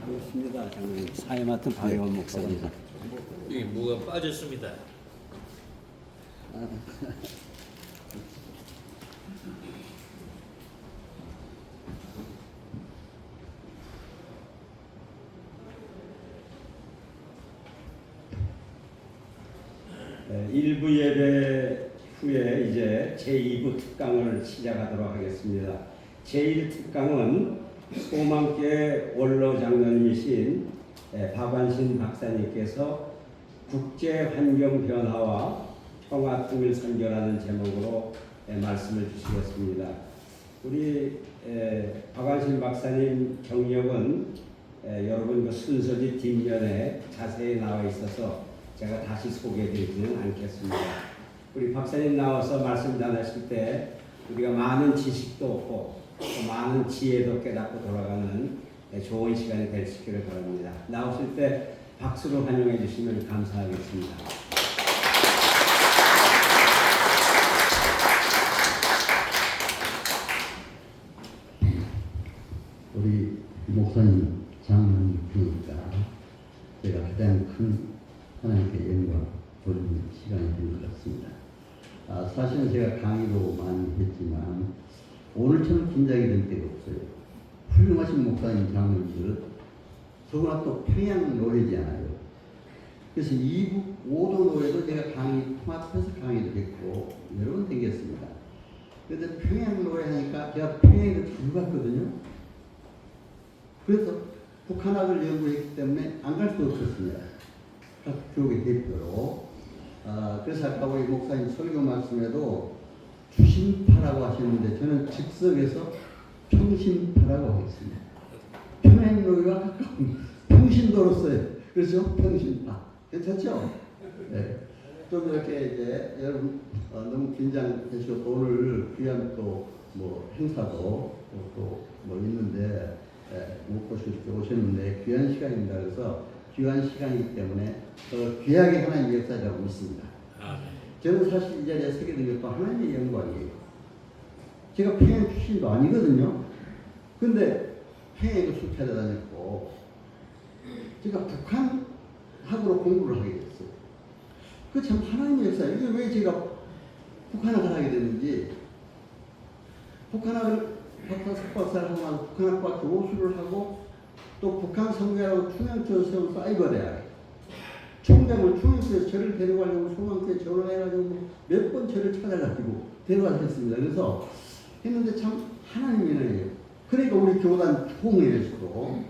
반갑습니다. 장로님. 사회 맡은 박영원 목사입니다. 여기 뭐가 빠졌습니다. 일부 예배 후에 이제 제2부 특강을 시작하도록 하겠습니다. 제1특강은 소망교회 원로 장로님이신 박완신 박사님께서 국제환경 변화와 평화통일 선교라는 제목으로 말씀을 주시겠습니다. 우리 박완신 박사님 경력은 여러분 그 순서지 뒷면에 자세히 나와 있어서 제가 다시 소개해드리지는 않겠습니다. 우리 박사님 나와서 말씀 전하실 때 우리가 많은 지식도 얻고 또 많은 지혜도 깨닫고 돌아가는 좋은 시간이 될 수 있기를 바랍니다. 나오실 때 박수로 환영해 주시면 감사하겠습니다. 우리 목사님 장로님이니까 제가 가장 큰 하나님께 영광 돌리는 시간이 된 것 같습니다. 사실은 제가 강의도 많이 했지만 오늘처럼 긴장이 될 때가 없어요. 훌륭하신 목사님 장로님들 더구나 또 평양 노래잖아요. 그래서 이북 5도 노래도 제가 강의 통합해서 강의도 했고 여러 번 댕겼습니다. 그런데 평양 노래 하니까 제가 평양에 자주 갔거든요. 그래서 북한학을 연구했기 때문에 안 갈 수 없었습니다. 교계 대표로. 그래서 아까 우리 목사님 설교 말씀에도 주신파라고 하셨는데 저는 즉석에서 평신파라고 하겠습니다. 평행로이와 가까운 평신도로서의 그렇죠? 평신파. 괜찮죠? 네. 좀 이렇게 이제 여러분 너무 긴장되시고 오늘 귀한 또 뭐 행사도 또 뭐 있는데 못 보실 때 오셨는데 귀한 시간입니다. 그래서 귀한 시간이기 때문에 귀하게 하나님의 역사라고 믿습니다. 저는 사실 이 자리에 서게 된 것도 하나님의 영광이에요. 제가 평양 출신도 아니거든요. 근데 평양에도 수차례 다녔고 제가 북한학으로 공부를 하게 됐어요. 그 참 하나님의 역사예요. 이게 왜 제가 북한학을 하게 됐는지 북한학을 석박사를 하고 나서 북한학과 교수를 하고 또 북한 선교하고 충영교에서 세운 사이버대학 총장을 충영교에서 저를 데려가려고 소망교에 전화해가지고 몇 번 저를 찾아가지고 데려가셨습니다. 그래서 했는데 참 하나님의 은혜예요. 그러니까 우리 교단 총회에서도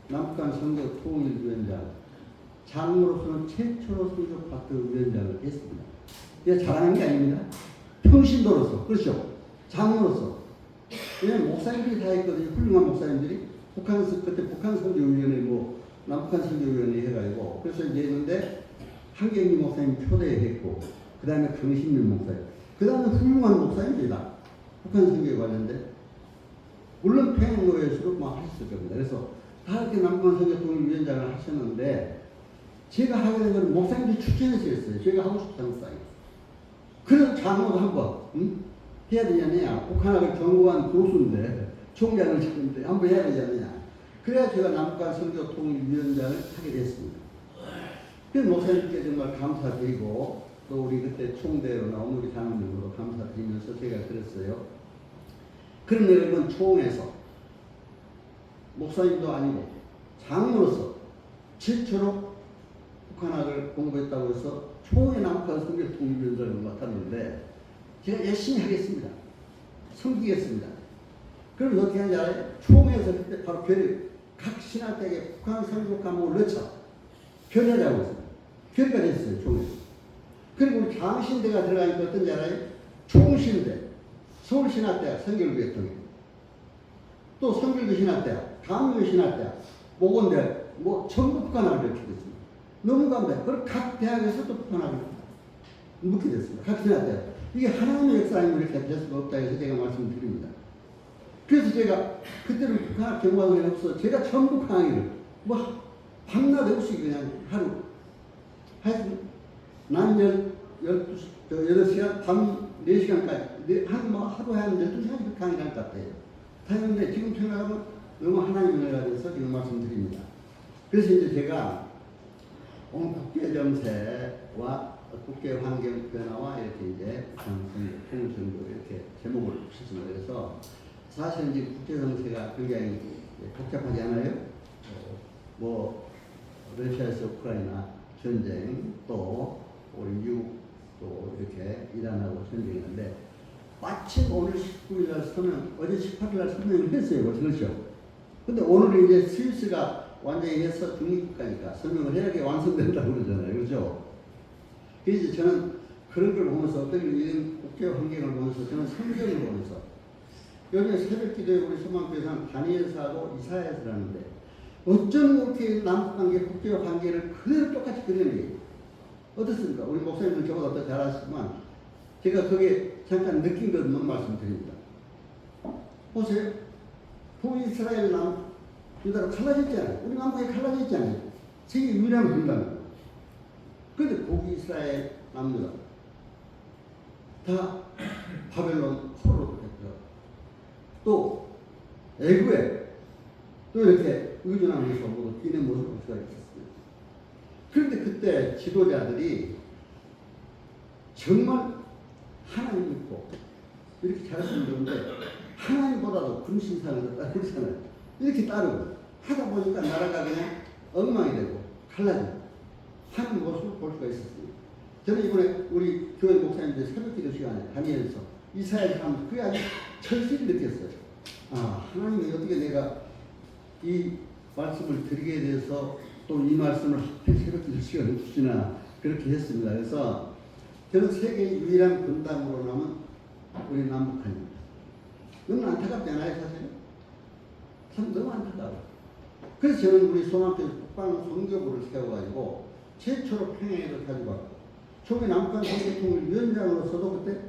남북한 선교 통일위원장 장로로서는 최초로 선교파트 위원장을 했습니다. 이게 잘하는 게 아닙니다. 평신도로서 그렇죠. 장로로서 왜냐면 목사님들이 다 했거든요. 훌륭한 목사님들이 그때 북한 선교위원회 뭐 남북한 선교위원회 해가지고 그래서 이제 했는데 한경희 목사님 초대했고 그 다음에 강신민 목사님 그 다음에 훌륭한 목사님입니다. 북한 선교에 관련된 물론 평양노회에서도 막 하셨을 겁니다. 그래서 다 이렇게 남북한 선교 통일위원장을 하셨는데 제가 하게 된 건 목사님들이 추천해서 했어요. 제가 하고 싶다는 사이. 그래서 장로도 한번 해야 되지 않느냐. 북한학을 전공한 교수인데 총장을 찾는데 한번 해야 되지 않느냐. 그래야 제가 남북한 선교 통일위원장을 하게 됐습니다. 그래서 목사님께 정말 감사드리고 또 우리 그때 총대로 나온 우리 장로님으로 감사드리면서 제가 그랬어요. 그럼 여러분 총에서 목사님도 아니고 장로로서 최초로 북한학을 공부했다고 해서 총회 남북한 선교 통일위원장을 맡았는데 제가 열심히 하겠습니다. 섬기겠습니다. 그럼 어떻게 하는지 알아요? 총회에서 그때 바로 각 신학대학에 북한 선교 과목을 넣자. 변하자고 했어요. 결의가 됐어요. 총회에서. 그리고 우리 장신대가 들어가니까 어떤지 알아요? 총신대, 서울신학대학, 성결교회통일, 또 성결교신학대학, 강릉신학대학, 모건대학, 뭐 전부 북한학을 넣게 됐습니다. 너무 감사해요. 그리고 각 대학에서 또 북한학을 묻게 됐습니다. 각 신학대학. 이게 하나님의 역사 아니면 이렇게 될 수가 없다 해서 제가 말씀드립니다. 그래서 제가 그때는 북한학 경과동에 없어 제가 전부 강의를 뭐 밤낮 없이 그냥 하루 하여튼 난 8시간 밤 4시간까지 하루에 한 12시간 강의를 할 것 같아요. 다 했는데 지금 생각하면 너무 하나님의 은혜가 돼서 지금 말씀드립니다. 그래서 이제 제가 오늘 국제 정세와 국제 환경 변화와 이렇게 이제 통일정도 이렇게 제목을 붙였습니다. 그래서 사실 이제 국제 정세가 굉장히 복잡하지 않아요? 뭐 러시아에서 우크라이나 전쟁, 또 우리 미국 또 이렇게 이란하고 전쟁인데 마침 오늘 19일 날 서명, 어제 18일 날 서명을 했어요. 그렇죠? 근데 오늘은 이제 스위스가 완전히 해서 중립국가니까 서명을 해야 완성된다고 그러잖아요. 그렇죠? 그래서 저는 그런 걸 보면서 어떤 이런 국제 환경을 보면서 저는 성경을 보면서 요즘에 새벽 기도에 우리 소망교회에서는 다니엘서하고 이사야서를 하는데 어쩜 그렇게 남북관계 국제 관계를 그대로 똑같이 그려내요. 어떻습니까? 우리 목사님은 저보다 더 잘 아시지만 제가 거기에 잠깐 느낀 것만 말씀드립니다. 보세요. 북이스라엘 유다로 갈라졌잖아요. 우리 남북이 갈라졌잖아요. 세계 유일한 분단. 그런데 북이스라엘 남유다 다 바벨론 포로로 됐죠. 또 애굽에 또 이렇게 의존하면서 모두 뛰는 모습을 볼 수가 있었어요. 그런데 그때 지도자들이 정말 하나님 믿고 이렇게 잘했으면 좋은데 하나님보다도 근신상을 따르잖아요. 이렇게 따르고 하다 보니까 나라가 그냥 엉망이 되고 갈라지고 하는 모습을 볼 수가 있었어요. 저는 이번에 우리 교회 목사님들 새벽기도 시간에 다니엘서 이사야서 하면서 그게 아주 절실히 느꼈어요. 아, 하나님이 어떻게 내가 이 말씀을 드리게 돼서 또 이 말씀을 하필 새벽기도 시간에 주시나 그렇게 했습니다. 그래서 저는 세계 유일한 분당으로 남은 우리 남북한입니다. 너무 안타깝지 않아요, 사실? 참 너무 안타까워요. 그래서 저는 우리 소망교회 북방 선교부를 세워가지고 최초로 평양에도 가지고 왔고 초기 남북한 선교통일위원장으로서도 그때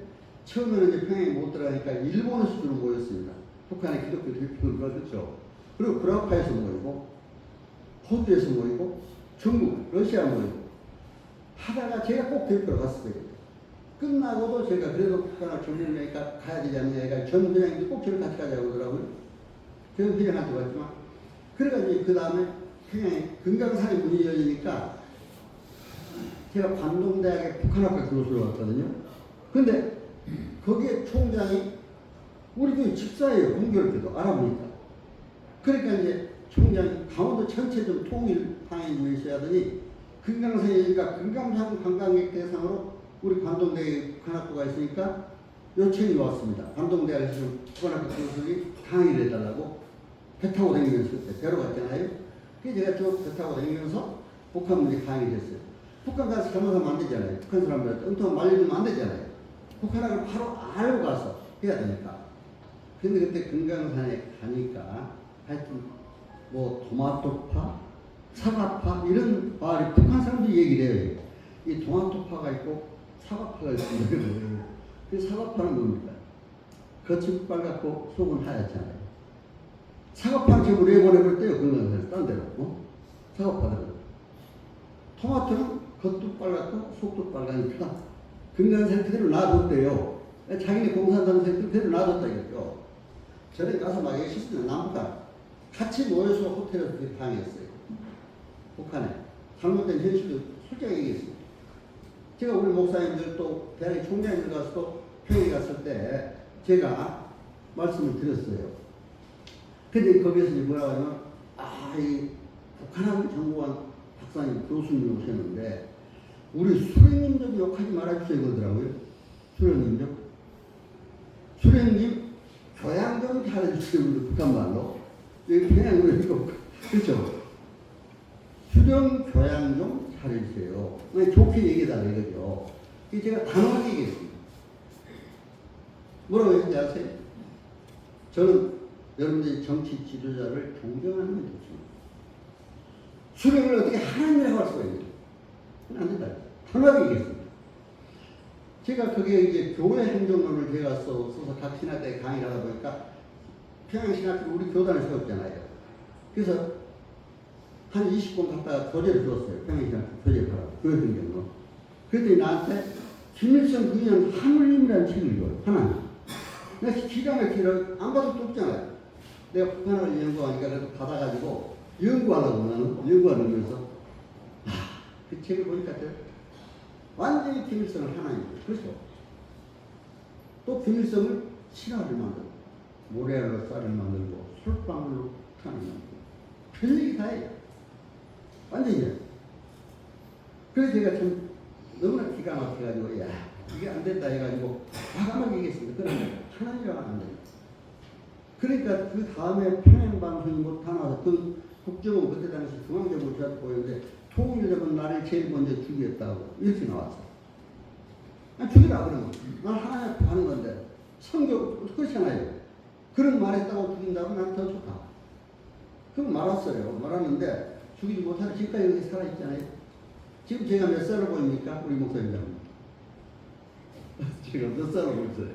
처음에는 이제 평양에 못 들어가니까 일본에서 주로 모였습니다. 북한의 기독교 대표가 그렇죠. 그리고 브라파에서 모이고 호주에서 모이고 중국, 러시아 모이고 하다가 제가 꼭 대표로 갔어요. 끝나고도 제가 그래도 북한을 전문이니까 가야 되지 않느냐. 전 회장님도 꼭 저를 같이 가자고 그러더라고요. 저는 회장한테 갔지만. 그래가지고 그 다음에 평양에 금강산이 문이 열리니까 제가 관동대학의 북한학과 교수로 왔거든요. 근데 거기에 총장이 우리 교회 집사예요. 공교롭게도 알아보니까. 그러니까 이제 총장이 강원도 전체 좀 통일 방향 위해서 하더니 금강산이니까 금강산 관광객 대상으로 우리 관동대에 북한학교가 있으니까 요청이 왔습니다. 관동대학에서 북한학교 교수들이 강의를 해달라고 배 타고 다니면서 배로 갔잖아요. 그래서 제가 쭉 배 타고 다니면서 북한 문제 강의를 했어요. 북한 가서 잘못하면 안 되잖아요. 북한 사람들 엉뚱한 말려주면 안 되잖아요. 북한학을 바로 알고 가서 해야 되니까. 근데 그때 금강산에 가니까 하여튼 뭐 토마토파, 사과파 이런 말이 북한 사람들이 얘기를 해요. 이 토마토파가 있고 사과파가 있습니다. 그 사과파는 뭡니까? 겉은 빨갛고 속은 하얗잖아요. 사과파는 지금 왜 보내볼 때요? 금강산에서 딴 데로. 사과파들은. 토마토는 겉도 빨갛고 속도 빨가니까 금강산 그대로 놔뒀대요. 자기네 공산당생 그대로 놔뒀다 이거죠. 전에 가서 막 얘기했어요. 남북한 같이 모여서 호텔에서 방해했어요. 북한에. 잘못된 현실도 솔직하게 얘기했습니다. 제가 우리 목사님들 또 대학의 총장님들 가서 또 평양에 갔을 때 제가 말씀을 드렸어요. 근데 거기에서 이제 뭐라고 하냐면 이 북한하고 정보관 박사님 교수님 오셨는데 우리 수령님도 욕하지 말아주세요 그러더라고요. 수령님도. 수령님 교양 좀 잘해주세요. 북한말로. 여기 평양으로 이거 그렇죠. 수령 교양 좀 잘해주세요. 왜 좋게 얘기해달라 이거죠. 제가 단호하게 얘기했습니다. 뭐라고 했는지 아세요? 저는 여러분들이 정치 지도자를 존경하는 게 좋습니다. 수령을 어떻게 하나님이라고 할 수가 있나요? 안 된다. 단호하게 얘기했습니다. 제가 그게 이제 교회 행정론을 제가 써서 각 신학대에 강의를 하다 보니까 평양신학교 우리 교단을 세웠잖아요. 그래서 한 20권 갖다가 교재를 줬어요. 평양신학교 교재를 하라고. 교회 행정론. 그랬더니 나한테 김일성 부인은 하물림이라는 책을 줘요. 하나님. 내가 기가 막히게 안 봐도 또 없잖아요. 내가 북한을 연구하니까 그래도 받아가지고 연구하려고 나는 연구하면서 그 책을 보니까 완전히 김일성을 하나입니다. 그렇죠? 또 김일성을 신화를 만들고 모래알로 쌀을 만들고 솔방울로 탄을 만들고 별얘기 다 해요. 완전히. 그래서 제가 참 너무나 기가 막혀가지고 야 이게 안 된다 해가지고 과감하게 얘기했습니다. 그러면 하나님이라고 안 된다. 그러니까 그 다음에 평양방송이 못 하나서 그 국정원 그때 당시 중앙정부 제가 보였는데 통일되면 나를 제일 먼저 죽이겠다고 이렇게 나왔어. 죽이라 그러면 난 하나님 앞에 하는 건데 성경 그렇잖아요. 그런 말 했다고 죽인다면 난 더 좋다. 그럼 말았어요. 말았는데 죽이지 못하는 지금까지 여기 살아있잖아요. 지금 제가 몇 살로 보입니까? 우리 목사님. 지금 몇 살로 보이세요?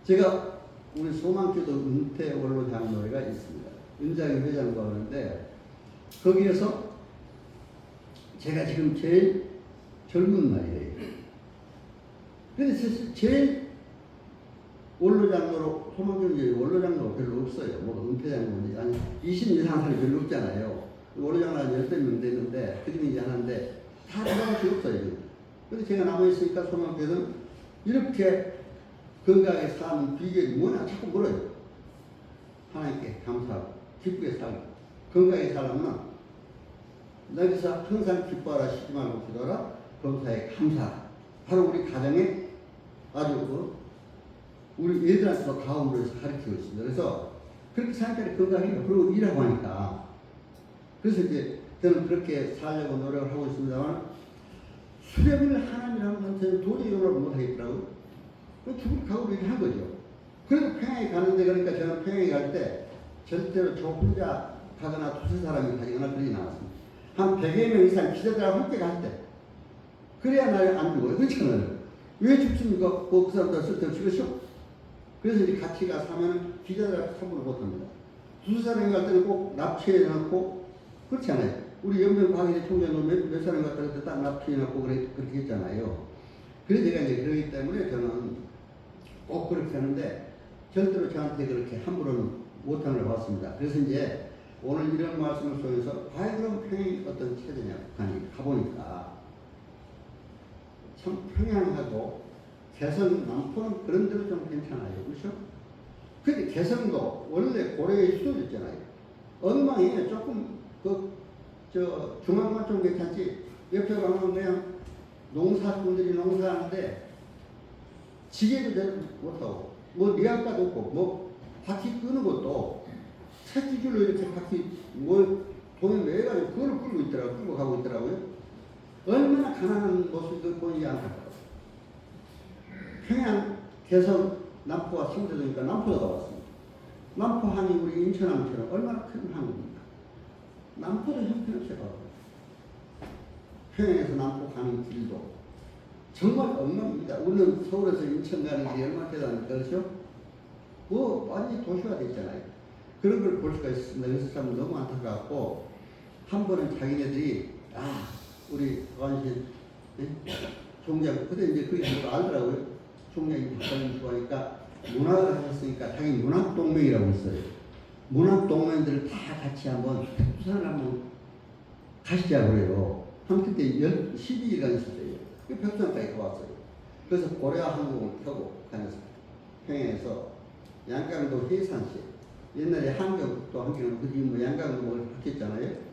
제가 우리 소망교도 은퇴 원로 장로회가 있습니다. 은장이 회장도 하는데 거기에서 제가 지금 제일 젊은 나이에요. 근데 제일 원로 장로로 소망교도 원로 장로가 별로 없어요. 뭐 은퇴 장로는 아니 22살이 별로 없잖아요. 원로 장로가 10명 되는데 그 중에 이제 하나인데 다 대단히 없어요. 근데 제가 남아있으니까 소망교회는 이렇게 건강하게 사는 비결이 뭐냐 자꾸 물어요. 하나님께 감사하고 기쁘게 살고 건강하게 살려면 여기서 항상 기뻐하라 쉬지 말고 기도하라 범사에 감사하라. 바로 우리 가정에 아주 우리 애들한테도 가움으로 해서 가르치고 있습니다. 그래서 그렇게 생각하니 건강해요. 그리고 일하고 하니까 그래서 이제 저는 그렇게 살려고 노력을 하고 있습니다만 수령을 하나님이라는 건 저는 도저히 용납을 못하겠더라고요. 죽을 각오로 이렇게 한 거죠. 그래도 평양에 가는데 그러니까 저는 평양에 갈 때 절대로 저 혼자 가거나 두세 사람이 가거나 그러지 않았습니다. 한 100여 명 이상 기자들하고 함께 갈 때. 그래야 날 안 죽어요. 그렇잖아요. 왜 죽습니까? 그 사람들 쓸데없이 그렇죠? 그래서 이제 같이 가서 하면 기자들하고 참고를 못합니다. 두세 사람이 갈 때는 꼭 납치해놓고 그렇지 않아요. 우리 연명 광인의 총장도 몇 사람이 갔다 그때 딱 납치해놓고 그렇게 했잖아요. 그래서 제가 이제 그러기 때문에 저는 꼭 그렇게 하는데 절대로 저한테 그렇게 함부로는 못하는 걸 봤습니다. 그래서 이제 오늘 이런 말씀을 통해서 과연 그럼 평양이 어떤 체제냐 북한이 가보니까 참 평양하고 개성 남포는 그런 데로 좀 괜찮아요. 그렇죠? 근데 개성도 원래 고려의 수도였잖아요. 엉망이 조금 중앙만 좀 괜찮지 옆에 가면 그냥 농사꾼들이 농사하는데 지게도 잘 못하고 뭐 미약가도 없고 뭐 바퀴 끄는 것도 새끼줄로 이렇게 바퀴 뭐 돈을 매가지고 그걸 끌고 있더라고요. 끌고 가고 있더라고요. 얼마나 가난한 모습을 보이지 않을까. 평양, 개성, 남포와 상대도니까 남포도 가봤습니다. 남포항이 우리 인천항처럼 얼마나 큰 항입니까? 남포도 형편없이 가봤어요. 평양에서 남포 가는 길도 정말 엉망입니다. 우리는 서울에서 인천 가는 길이 얼마나 대단합니까? 그렇죠? 뭐 완전히 도시화 됐잖아요. 그런 걸 볼 수가 있습니다. 그래서 참 너무 안타깝고 한 번은 자기네들이 우리 박완신 총장 그때 이제 그게 알더라고요. 총장이 박완신 좋아하니까 문학을 하셨으니까 당연히 문학동맹이라고 있어요. 문학동맹들을 다 같이 한번 부산을 한번 가시자고 그래요. 한 그때 12일간 있었어요. 그 백두산까지 가봤어요. 그래서 고려 항공을 타고 다녔어요. 평양에서 양강도 해산시 옛날에 한경도 한경은 그 지금 뭐 양강도 뭐 바뀌었잖아요.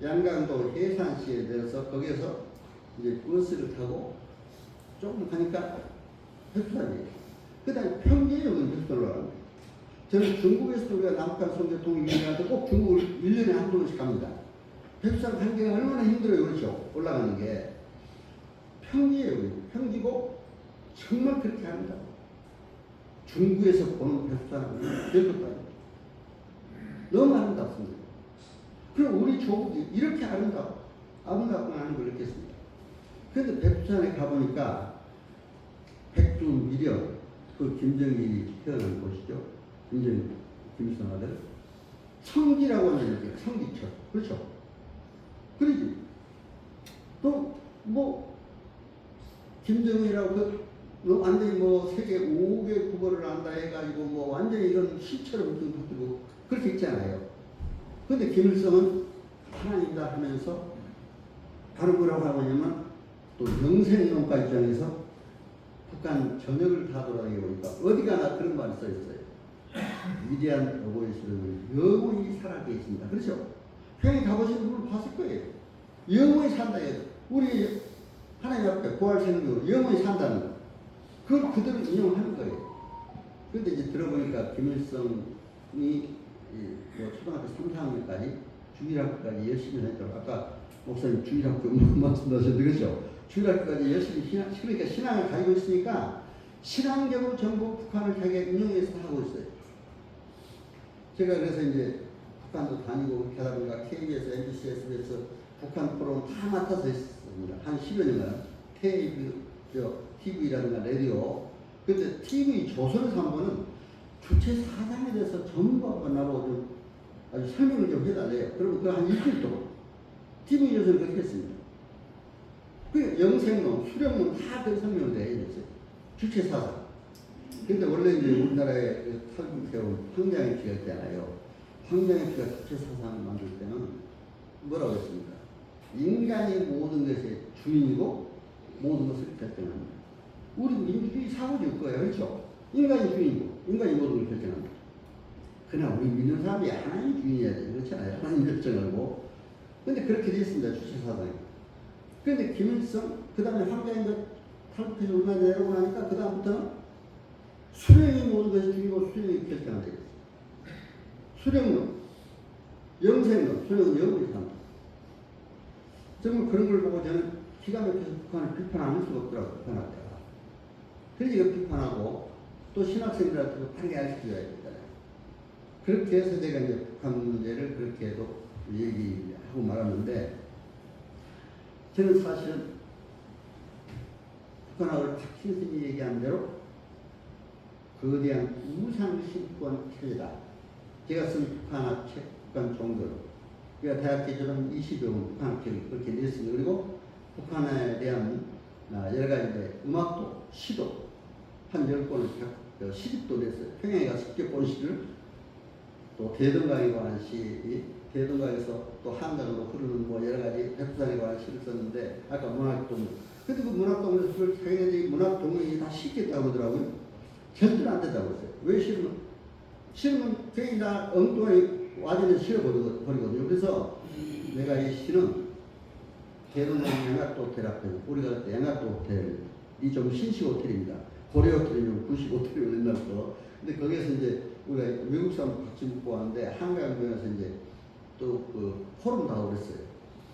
양강도 해산시에 내려서 거기에서 이제 버스를 타고 조금 가니까 백두산이에요. 그 다음에 평계역은 백두산으로 가는 거예요. 저는 중국에서도 우리가 남북한 선교통일 유행할 때 꼭 중국을 1년에 한두 번씩 갑니다. 백두산 가는 게 얼마나 힘들어요. 그렇죠? 올라가는 게. 평지예요. 평지고 정말 그렇게 합니다. 중국에서 보는 백두산은 별것도 아닙니다. 너무 아름답습니다. 그럼 우리 조국이 이렇게 아름답구나 하는 걸 느꼈습니다. 그런데 백두산에 가보니까 백두 미령, 그 김정일이 태어난 곳이죠. 김일성 아들. 성지라고 하는 이렇게 성지처럼. 그렇죠? 그러지. 또, 김정일이라고 완전히 세계 5개 국어를 안다 해가지고 완전히 이런 시처럼 바뀌고 그렇게 있잖아요. 근데 김일성은 하나님이다 하면서 바로 뭐라고 하냐면 또 영생론가 입장에서 북한 전역을 다 돌아다니보니까 어디 가나 그런 말이 써 있어요. 위대한 여보이시는 영원히 살아계신다. 그렇죠? 평양 가보신 분을 봤을 거예요. 영원히 산다. 우리 하나님 앞에 부활생명으로 영원히 산다는 거. 그걸 그대로 인용하는 거예요. 그런데 이제 들어보니까 김일성이 초등학교 3, 4학년까지 중일학교까지 열심히 했다고. 아까 목사님 중일학교 말씀하셨는데 그렇죠? 중일학교까지 열심히 그러니까 신앙을 가지고 있으니까 신앙적으로 전부 북한을 자기가 인용해서 하고 있어요. 제가 그래서 이제 북한도 다니고 하다 보니까 KBS, MBC, SBS 북한 프로그램 다 맡아서 했습니다. 한 10여 년간 TV라든가 라디오. 근데 TV 조선에서 한 번은 주체 사상에 대해서 전부 한번 나보고 아주 설명을 좀 해달래요. 그러면 그 한 일주일 동안 TV 조선을 그렇게 했습니다. 그 영생론, 수령론 다 그 설명을 해줬어요. 주체 사상. 근데 원래 이제 우리나라에 탈북해온 황장의 피가 있잖아요. 황장의 피가 주체 사상을 만들 때는 뭐라고 했습니까? 인간이 모든 것의 주인이고 모든 것을 결정합니다. 우리도 인간이 사고질 거예요. 그렇죠? 인간이 주인이고 인간이 모든 걸 결정합니다. 그러나 우리 믿는 사람이 하나님 주인이어야 돼요. 그렇잖아요. 하나님 결정하고. 근데 그렇게 되어 있습니다. 주체 사상이. 근데 김일성, 그 다음에 황장이 탈북해서 우리나라에 내려오고 나니까 그 다음부터는 수령이 모든 것을 주이고 수령이 결정한다. 수령론, 영생론, 수령은 영원히 산다. 정말 그런 걸 보고 저는 기가 막혀서 북한을 비판할 수가 없더라고요. 북한할 때가. 그래서 이거 비판하고 또 신학생들한테도 바르게 알려줘야 되잖아요. 그렇게 해서 제가 이제 북한 문제를 그렇게 해도 얘기하고 말았는데 저는 사실은 북한학을 박신선이 얘기한 대로 거대한 우상신권 체제다. 제가 쓴 북한학 책, 북한 종교. 제가 대학교 졸업 20여 권 북한학 책을 그렇게 냈습니다. 그리고 북한에 대한 여러 가지 음악도, 시도 한 10권을 시집도 냈어요. 평양에 가서 직접 본 시를 또 대동강에 관한 시, 대동강에서 또 한강으로 흐르는 뭐 여러 가지 백두산에 관한 시를 썼는데 아까 문학동물. 근데 그 문학동물에서 그걸 자기네들이 문학동물이 다 씻겠다고 하더라고요. 절대로 안 된다고 했어요. 왜 싫으면? 싫으면 괜히 다 엉뚱하게 와전에서 싫어버리거든요. 그래서 내가 이 시는 대동강 양학도 호텔 앞에 우리가 그때 양학도 호텔이 좀 신식 호텔입니다. 고려 호텔이면 구식 호텔이면 옛날 거. 근데 거기에서 이제 우리가 외국 사람 같이 묵고 왔는데 한강변에서 이제 또 그 포럼도 하고 그랬어요.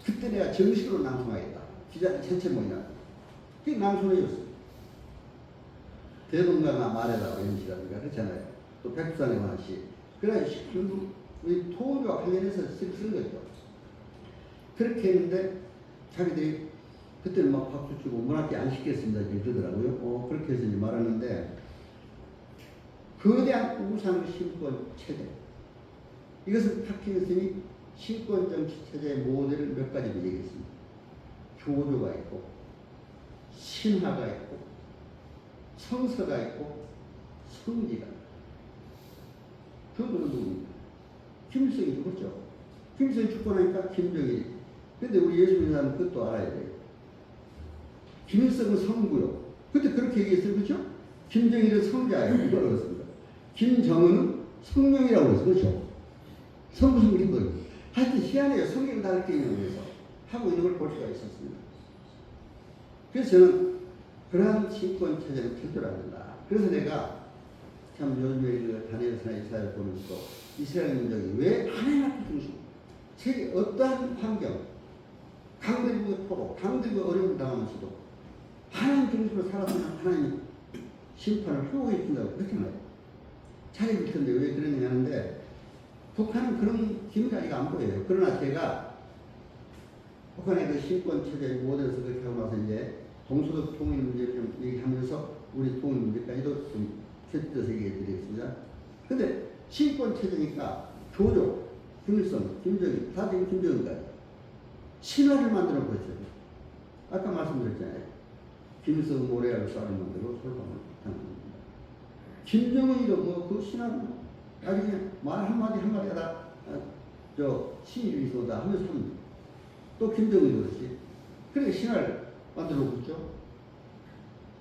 그때 내가 정식으로 낭송하겠다. 기자들 전체 모이나. 그게 낭송해줬어요. 대동강아 말해라 이런 시라든가 그렇잖아요. 또 백두산에 관한 시. 그래 우리 토요와 관련해서 시를 쓴 거죠. 그렇게 했는데 자기들이 그때는 막 박수 치고 문학계 안 시켰습니다. 이렇게 그러더라고요. 그렇게 해서 이제 말하는데 거대한 우상 신권 체제. 이것은 파킹슨이 신권 정치 체제의 모델을 몇 가지로 얘기했습니다. 교조가 있고 신화가 있고 성서가 있고 성지가 있고. 그거는 누굽니까? 김일성이 죽었죠. 김일성이 죽고 나니까 김정일이. 근데 우리 예수 믿는 사람은 그것도 알아야 돼요. 김일성은 성부요. 그때 그렇게 얘기했어요. 그렇죠? 김정일은 성자예요. 이걸 그렇습니다. 김정은은 성령이라고 그랬어요. 그렇죠? 성부성이 거예요. 하여튼 희한해요. 성경을 다 이렇게 인용해서 하고 있는 걸 볼 수가 있었습니다. 그래서 저는 그러한 신권 체제는 절대로 안 된다. 그래서 내가 참 요즘에 그 다니엘 선하 이사야를 보면서 이스라엘 민족이 왜 하나님 앞에 중심, 세계 어떠한 환경, 강들과 포로, 강들과 어려움을 당하면서도 하나님 중심으로 살았으면 하나님 심판을 회복해 준다고 그렇게 말해요. 잘해 줄 텐데 왜 그러느냐 하는데 북한은 그런 기미가 안 보여요. 그러나 제가 북한의 그 신권 체제의 모델에서 그렇게 하고 나서 이제 동서독 통일 문제를 좀 얘기하면서 우리 통일 문제까지도 좀 펼쳐서 얘기해 드리겠습니다. 근데 신권 체제니까 교조, 김일성, 김정일, 다 지금 김정일까지 신화를 만들어 보였어요. 아까 말씀드렸잖아요. 김일성은 모래알 쌀을 만들고 솔방울 하는 겁니다. 김정은이도 뭐 그 신화를 아주 그냥 말 한마디 한마디가 다 신이 있어다 하면서 합니다. 또 김정은도 그렇지. 그러니까 신화를 만들어 놓고 있죠.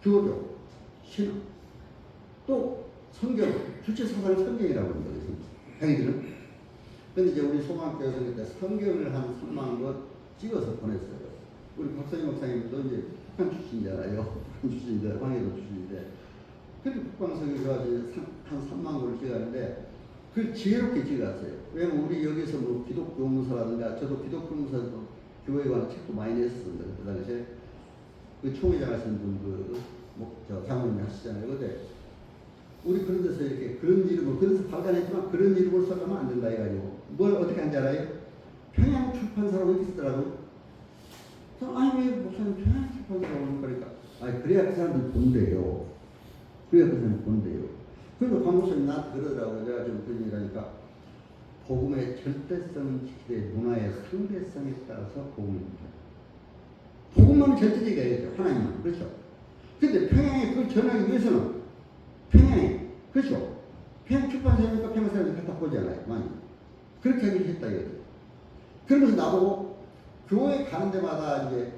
교조, 신화. 또 성경, 주체 사상을 성경이라고 합니다. 자기들은. 근데 이제 우리 소망교회에서 그때 성경을 한 3만 권 찍어서 보냈어요. 우리 박선희 목사님도 이제 북한 출신이잖아요. 북한 출신인데, 황해도 출신인데. 근데 북방성이 가지고 한 3만 권을 찍었는데, 그걸 지혜롭게 찍어갔어요. 왜냐면 우리 여기서 뭐 기독교문서라든가, 저도 기독교문서 교회에 관한 책도 많이 냈었는데, 그 당시에 그 총회장 하시는 분, 장모님 하시잖아요. 근데 우리 그런 데서 이렇게 그런 이름을, 그래서 발간했지만 그런 이름을 써가면 안 된다 해가지고, 뭘 어떻게 한지 알아요? 평양 출판사라고 이렇게 쓰더라고요. 그래서, 아니, 왜 목사님 평양 출판사라고 그러니까, 아니, 그래야 그 사람들이 본대요. 그래야 그 사람들이 본대요. 그래서 관 목사님 나한테 그러더라고요. 내가 좀 그런 얘기하니까, 복음의 절대성은 지키되 문화의 상대성에 따라서 복음입니다. 복음만 절대적이가 해야죠. 하나님만. 그렇죠? 근데 평양에 그걸 전하기 위해서는 평양에, 그렇죠? 평양 출판사니까 평양 사람들이 갖다 보잖아요. 많이. 그렇게 하기로 했다 이거죠. 그러면서 나보고 교회 가는 데마다 이제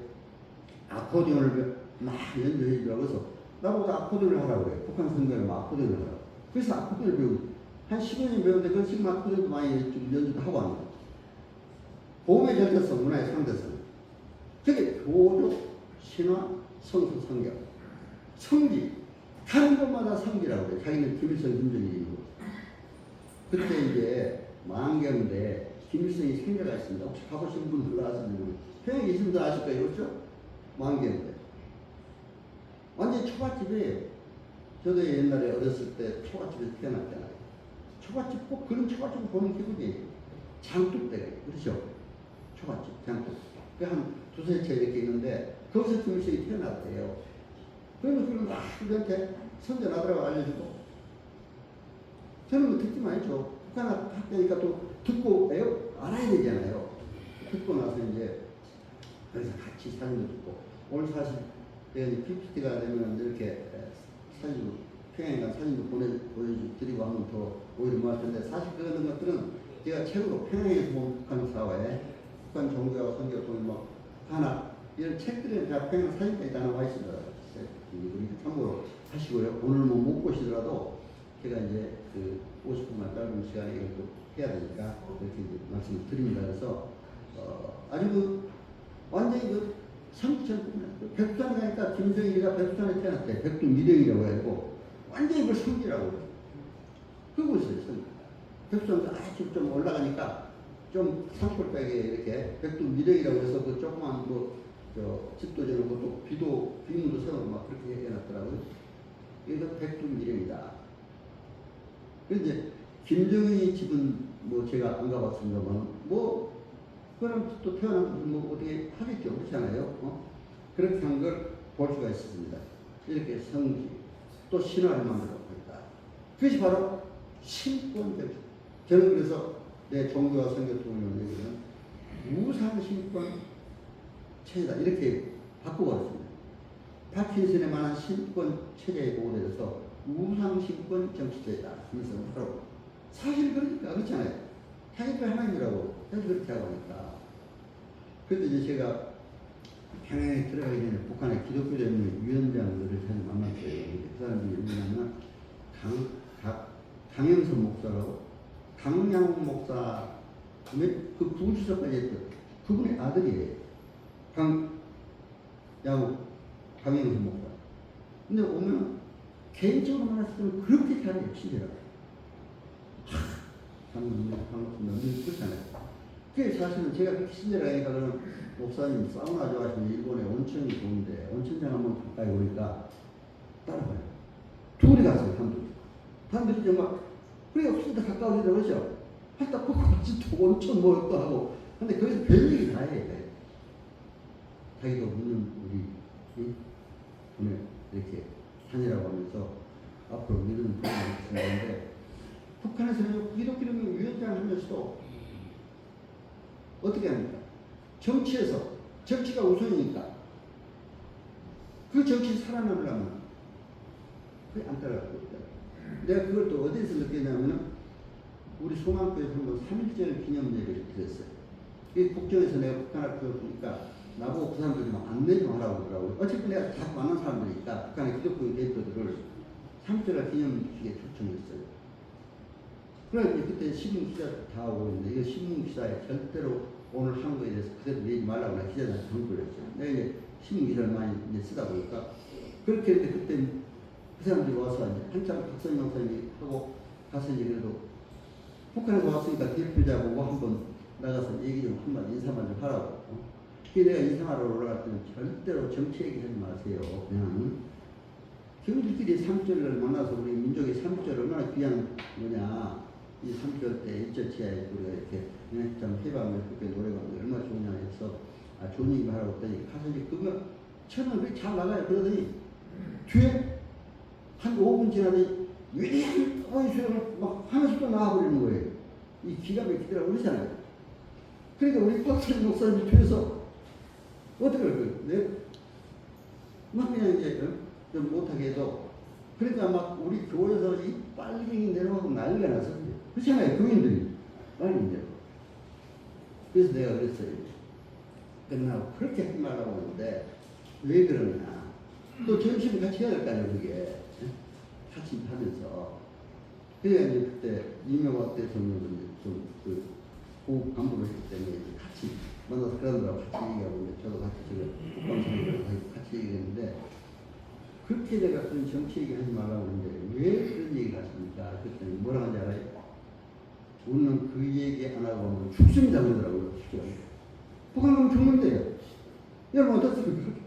아코디언을 막 연주해 주라고 해서 나보고 아코디언을 하라고 그래요. 북한 선교를 막 아코디언을 하라고. 그래서 아코디언을 배우고 한 10여 년 배웠는데 그 지금 아코디언도 많이 좀 연주도 하고 합니다. 복음의 절대성, 문화의 상대성. 그게 교조, 신화, 성서, 성경. 성지. 다른 것마다 성지라고 그래요. 자기는 김일성, 김정일이고. 그때 이제 만경대 김일성이 생겨가 있습니다. 혹시 가보신 분 들어가시는 평양에 계신 분들 아실 거예요. 그렇죠? 만경대. 완전히 초밥집에 저도 옛날에 어렸을 때 초밥집에서 태어났잖아요. 초밥집 꼭 그런 초밥집을 보는 기분이에요. 장독대가 그렇죠? 초밥집, 장독. 그 한 두세 채 이렇게 있는데 거기서 김일성이 태어났대요. 그러면 그런 거 우리한테 선전하더라고 알려주고. 저는 뭐 듣지만 했죠. 북한 학교니까 또 듣고 알아야 되잖아요. 듣고 나서 이제 거기서 같이 사진도 찍고. 오늘 사실 내가 이제 PPT가 되면 이렇게 사진도 평양에 간 사진도 보여드리고 하면 더 오히려 좋을 텐데 사실 그런 것들은 제가 책으로 평양에서 본 북한 사회, 북한 종교와 선교통일 뭐 하나 이런 책들은 다 평양 사진까지 다 나와 있습니다. 우리 참고로 하시고요. 오늘 뭐 못 보시더라도 제가 이제 그 50분만 짧은 시간에 이걸 또 해야 되니까 그렇게 이제 말씀을 드립니다. 그래서 아주 그 완전히 그 성처럼 백두산 가니까 김정일이가 백두산에 태어났대. 백두 미령이라고 해가지고 완전히 그걸 성지라고 그래요. 그러고 있어요. 성. 백두산 아주 좀 올라가니까 좀 산골백에 이렇게 백두 미령이라고 해서 그 조그만 집도 지어놓고 또 비문도 세우고 막 그렇게 해놨더라고요. 이거 백두 미령이다. 그래서 이제 김정은이 집은 뭐 제가 안 가봤습니다만 그럼 또 태어나면 뭐 어떻게 하겠죠. 그렇잖아요. 그렇게 한 걸 볼 수가 있습니다. 이렇게 성지 또 신화를 만들어 있다. 그것이 바로 신권적. 저는 그래서 내 종교와 선교통일을 얘기는 무상 신권 체제다 이렇게 바꿔버렸습니다. 파킨슨에 관한 신권 체제에 보호되어서 무상 신권 정치제다. 그래서 바로 사실 그러니까 그렇잖아요. 자기가 하나님이라고 해서 그렇게 하고 하니까. 그런데 이제 제가 평양에 들어가기 전에 북한의 기독교 대학의 위원장들을 잘 만났어요. 그 사람들이 누구냐면 강영선 목사라고 강양훈 목사 그 부주석까지 했던 그분의 아들이에요. 강영선 목사. 근데 오면 개인적으로 만났을 때는 그렇게 잘해요. 친절하게. 반갑습니다. 그렇잖아요. 그게 사실은 제가 그렇게 친절하니까 그러면 목사님 사우나 좋아하시면 일본에 온천이 좋은데 온천장 한번 가까이 오니까 따라가요. 둘이 갔어요. 단둘이 정말 그래 없을 때 가까워지더라고요. 그렇죠? 하다 보고 같이 또 온천 뭐 또 하고 근데 거기서 별 얘기 다 해요. 자기가 묻는 우리 분을 이렇게 다니라고 하면서 앞으로 믿는 분을 있는데 북한에서는 기독교를 위원장 하면서도 어떻게 합니까? 정치가 우선이니까 그 정치 살아남으려면 그게 안 따라가고 있다. 내가 그걸 또 어디서 느꼈냐면은 우리 소망교에서 한번 3.1절 기념 예배를 드렸어요. 이 국정에서 내가 북한 앞에 보니까 나보고 그 사람들이 막 안내 좀 하라고 그러더라고요. 어차피 내가 다 만난 사람들이니까 북한의 기독교 대표들을 3.1절 기념식에 초청했어요. 그래 이제 그때 신문 기자 다 오고 있는데 이거 신문 기사에 절대로 오늘 한 거에 대해서 그대로 내지 말라고 내가 기자들한테 경고를 했어요. 내가 이제 신문 기사를 많이 이제 쓰다 보니까 그렇게 했는데 그때 그 사람들이 와서 이제 한참 박선영 목사님이 하고 가서 이제 그래도 북한에서 왔으니까 대표자 보고 한번 나가서 얘기 좀 한번 인사만 좀 하라고. 그게 내가 인사하러 올라갔더니 절대로 정치 얘기하지 마세요. 그냥 교우들끼리 3절을 만나서 우리 민족의 3절 얼마나 귀한 뭐냐. 이 3절 때 일절치하에 우리가 이렇게 참 해방을 그렇게 노래가 얼마나 좋냐 해서 좋은 얘기 하라고 했더니 가서 이제 그거 처음에 그렇게 잘 나가요. 그러더니 뒤에 한 5분 지나더니 위대한 어이수를 막 하면서 또 나와버리는 거예요. 이 기가 막히더라고 그러잖아요. 그러니까 우리 박수림 목사님이 뒤에서 어떻게 할 거예요? 네? 막 그냥 이제 좀 못하게 해도 그러니까 막 우리 교회에서 이 빨갱이 내려가고 난리가 났었어요. 그렇잖아요. 교인들이 빨갱이 내려가고. 그래서 내가 그랬어요. 끝나고 그렇게 하지 말라고 하는데 왜 그러냐. 또 점심을 같이 해야 될 거 아니에요. 그게. 같이 하면서. 그래야 이제 그때 이명박 대통령은 좀그 고급 간부를 했기 때문에 이제 같이 만나서 그러더라고 같이 얘기하고 이제 저도 같이 지금 국방장관이랑 같이 얘기했는데 그렇게 내가 그런 정치 얘기 하지 말라고 하는데 왜 그런 얘기를 하십니까? 그랬더니 뭐라 하는지 알아요? 우리는 그 얘기 안 하고 하면 죽습니다 그러더라고요. 북한 가면 죽는데요. 여러분 어떻습니까?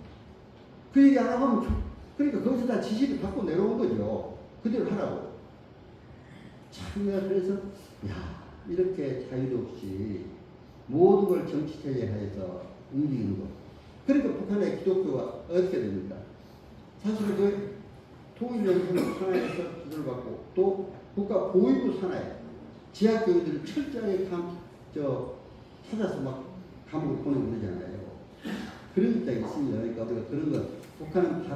그 얘기 안 하고 하면 그러니까 거기서 다 지시를 받고 내려온 거죠. 그대로 하라고. 참 내가 그래서 야 이렇게 자유도 없이 모든 걸 정치체제 하에서 움직이는 거. 그러니까 북한의 기독교가 어떻게 됩니까? 사실 그 통일연합 산하에서 기술을 받고 또 국가 보위부 산하에 지하교회들을 철저하게 찾아서 막 감옥에 보내고 그러잖아요. 그런 입장이 있습니다. 그러니까 우리가 그런 거 북한은